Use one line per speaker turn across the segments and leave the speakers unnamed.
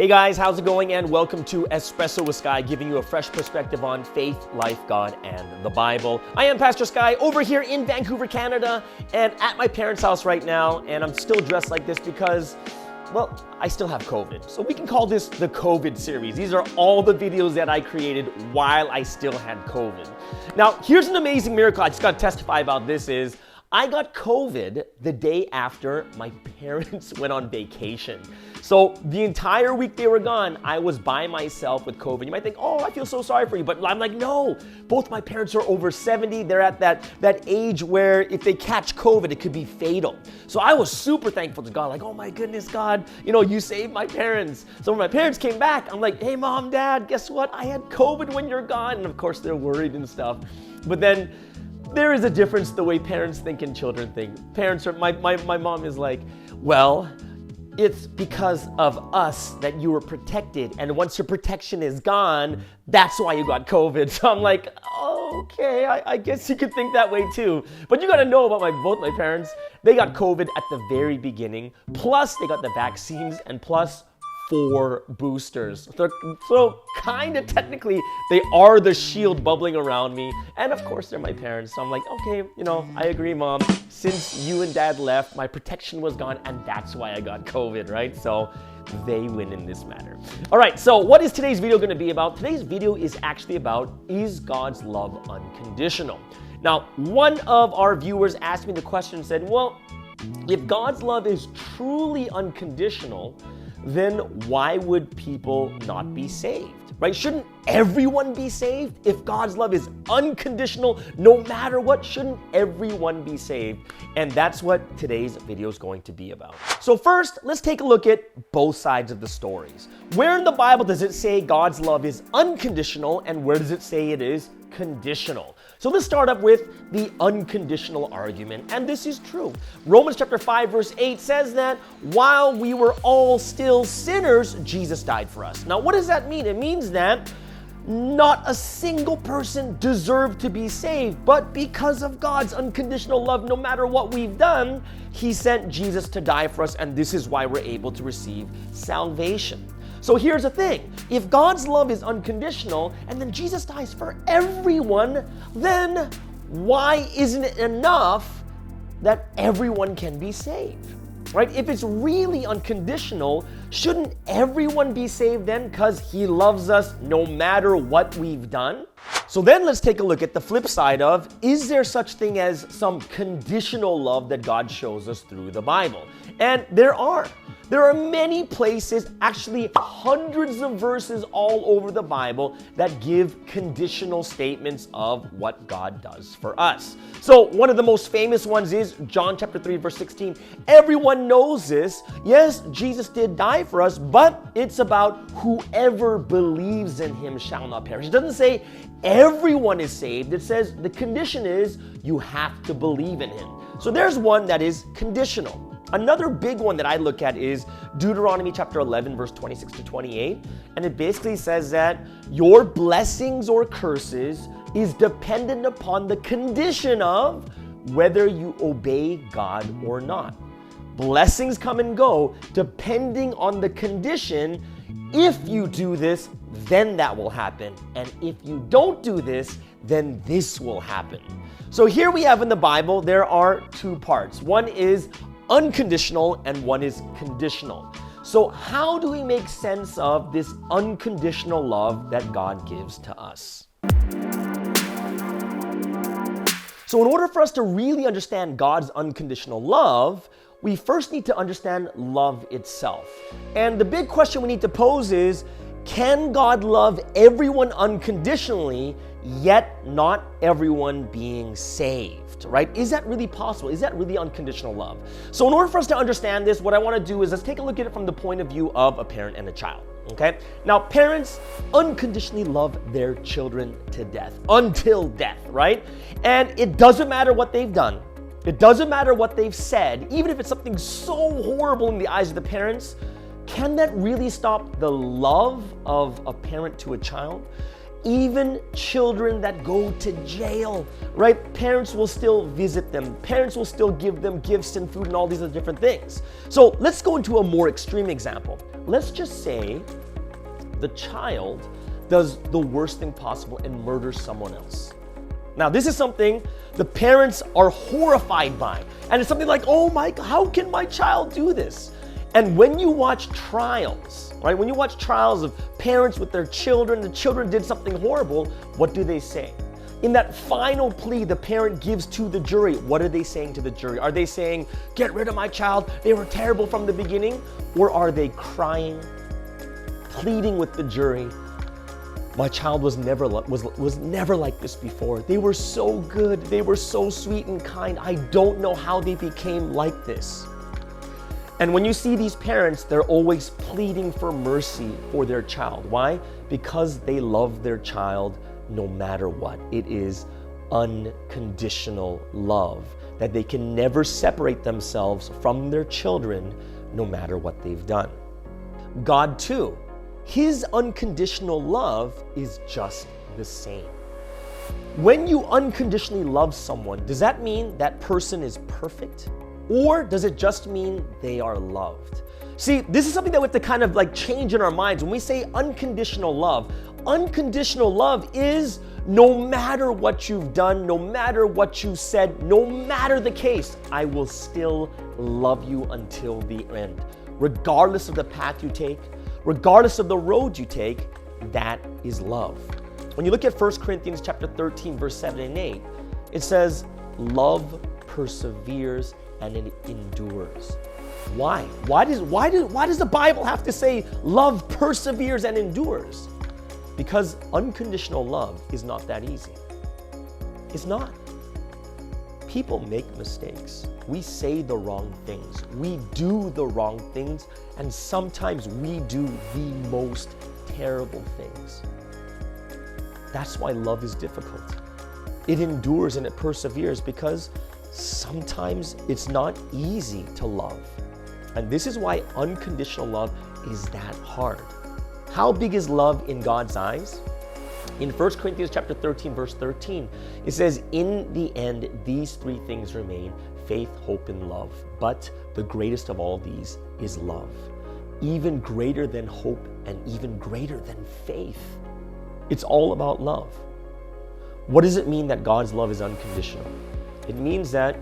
Hey guys, how's it going? And welcome to Espresso with Sky, giving you a fresh perspective on faith, life, God, and the Bible. I am Pastor Sky over here in Vancouver, Canada, and at my parents' house right now, and I'm still dressed like this because, well, I still have COVID. So we can call this the COVID series. These are all the videos that I created while I still had COVID. Now, here's an amazing miracle I just got to testify about this is, I got COVID the day after my parents went on vacation. So the entire week they were gone, I was by myself with COVID. You might think, oh, I feel so sorry for you. But I'm like, no, both my parents are over 70. They're at that age where if they catch COVID, it could be fatal. So I was super thankful to God, like, oh my goodness, God, you saved my parents. So when my parents came back, I'm like, hey, Mom, Dad, guess what? I had COVID when you're gone. And of course, they're worried and stuff. But then there is a difference the way parents think and children think. My mom is like, well, it's because of us that you were protected. And once your protection is gone, that's why you got COVID. So I'm like, oh, okay, I guess you could think that way too. But you got to know about both my parents. They got COVID at the very beginning. Plus they got the vaccines and plus 4 boosters. So kind of technically, they are the shield bubbling around me. And of course, they're my parents. So I'm like, okay, I agree, Mom. Since you and Dad left, my protection was gone, and that's why I got COVID, right? So they win in this matter. All right, so what is today's video going to be about? Today's video is actually about, is God's love unconditional? Now, one of our viewers asked me the question and said, well, if God's love is truly unconditional, then why would people not be saved, right? Shouldn't everyone be saved? If God's love is unconditional, no matter what, shouldn't everyone be saved? And that's what today's video is going to be about. So first, let's take a look at both sides of the stories. Where in the Bible does it say God's love is unconditional, and where does it say it is conditional? So let's start up with the unconditional argument, and this is true. Romans chapter 5 verse 8 says that while we were all still sinners, Jesus died for us. Now, what does that mean? It means that not a single person deserved to be saved, but because of God's unconditional love, no matter what we've done, He sent Jesus to die for us, and this is why we're able to receive salvation. So here's the thing, if God's love is unconditional and then Jesus dies for everyone, then why isn't it enough that everyone can be saved, right? If it's really unconditional, shouldn't everyone be saved then because He loves us no matter what we've done? So then let's take a look at the flip side of, is there such thing as some conditional love that God shows us through the Bible? And there are. There are many places, actually hundreds of verses all over the Bible that give conditional statements of what God does for us. So one of the most famous ones is John chapter 3 verse 16. Everyone knows this. Yes, Jesus did die for us, but it's about whoever believes in Him shall not perish. It doesn't say everyone is saved. It says the condition is you have to believe in Him. So there's one that is conditional. Another big one that I look at is Deuteronomy chapter 11, verse 26 to 28. And it basically says that your blessings or curses is dependent upon the condition of whether you obey God or not. Blessings come and go depending on the condition. If you do this, then that will happen. And if you don't do this, then this will happen. So here we have in the Bible, there are 2 parts. One is unconditional and one is conditional. So how do we make sense of this unconditional love that God gives to us? So in order for us to really understand God's unconditional love, we first need to understand love itself. And the big question we need to pose is, can God love everyone unconditionally, yet not everyone being saved, right? Is that really possible? Is that really unconditional love? So in order for us to understand this, what I want to do is let's take a look at it from the point of view of a parent and a child, okay? Now, parents unconditionally love their children to death, until death, right? And it doesn't matter what they've done. It doesn't matter what they've said, even if it's something so horrible in the eyes of the parents. Can that really stop the love of a parent to a child? Even children that go to jail, right? Parents will still visit them. Parents will still give them gifts and food and all these other different things. So let's go into a more extreme example. Let's just say the child does the worst thing possible and murders someone else. Now, this is something the parents are horrified by. And it's something like, oh my, how can my child do this? And when you watch trials, right? When you watch trials of parents with their children, the children did something horrible, what do they say? In that final plea the parent gives to the jury, what are they saying to the jury? Are they saying, get rid of my child, they were terrible from the beginning? Or are they crying, pleading with the jury, my child was never like this before. They were so good, they were so sweet and kind. I don't know how they became like this. And when you see these parents, they're always pleading for mercy for their child. Why? Because they love their child no matter what. It is unconditional love, that they can never separate themselves from their children no matter what they've done. God too, His unconditional love is just the same. When you unconditionally love someone, does that mean that person is perfect? Or does it just mean they are loved? See, this is something that we have to kind of like change in our minds. When we say unconditional love is no matter what you've done, no matter what you said, no matter the case, I will still love you until the end. Regardless of the path you take, regardless of the road you take, that is love. When you look at 1 Corinthians chapter 13, verse 7 and 8, it says, love perseveres and it endures. Why? Why does the Bible have to say love perseveres and endures? Because unconditional love is not that easy. It's not. People make mistakes. We say the wrong things. We do the wrong things. And sometimes we do the most terrible things. That's why love is difficult. It endures and it perseveres because sometimes it's not easy to love. And this is why unconditional love is that hard. How big is love in God's eyes? In 1 Corinthians chapter 13, verse 13, it says, in the end, these three things remain, faith, hope, and love. But the greatest of all these is love. Even greater than hope and even greater than faith. It's all about love. What does it mean that God's love is unconditional? It means that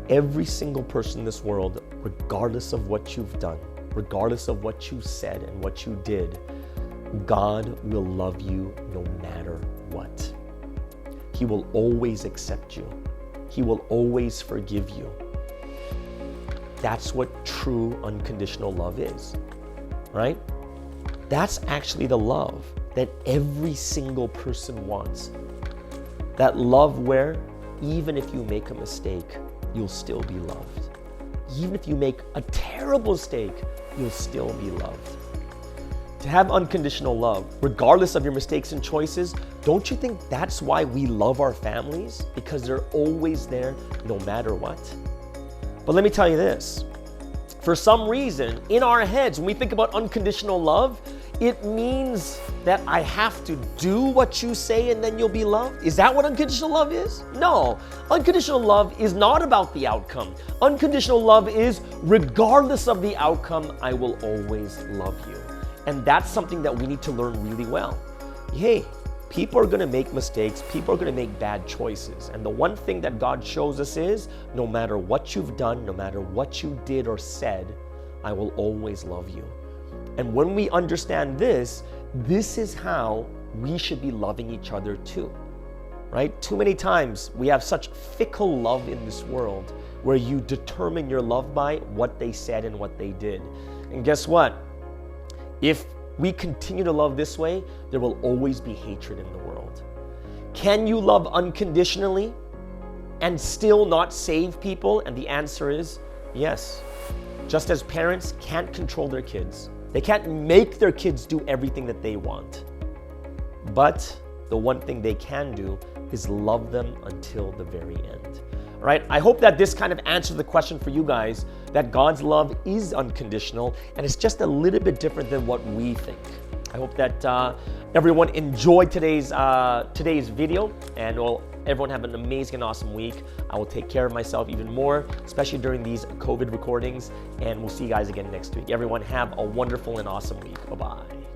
every single person in this world, regardless of what you've done, regardless of what you said and what you did, God will love you no matter what. He will always accept you. He will always forgive you. That's what true unconditional love is, right? That's actually the love that every single person wants. That love where even if you make a mistake, you'll still be loved. Even if you make a terrible mistake, you'll still be loved. To have unconditional love, regardless of your mistakes and choices, don't you think that's why we love our families? Because they're always there no matter what. But let me tell you this. For some reason, in our heads, when we think about unconditional love, it means that I have to do what you say and then you'll be loved? Is that what unconditional love is? No. Unconditional love is not about the outcome. Unconditional love is regardless of the outcome, I will always love you. And that's something that we need to learn really well. Hey, people are going to make mistakes. People are going to make bad choices. And the one thing that God shows us is no matter what you've done, no matter what you did or said, I will always love you. And when we understand this, this is how we should be loving each other too, right? Too many times we have such fickle love in this world where you determine your love by what they said and what they did. And guess what? If we continue to love this way, there will always be hatred in the world. Can you love unconditionally and still not save people? And the answer is yes. Just as parents can't control their kids, they can't make their kids do everything that they want. But the one thing they can do is love them until the very end. All right, I hope that this kind of answers the question for you guys, that God's love is unconditional and it's just a little bit different than what we think. I hope that everyone enjoyed today's video, and everyone have an amazing and awesome week. I will take care of myself even more, especially during these COVID recordings, and we'll see you guys again next week. Everyone have a wonderful and awesome week. Bye-bye.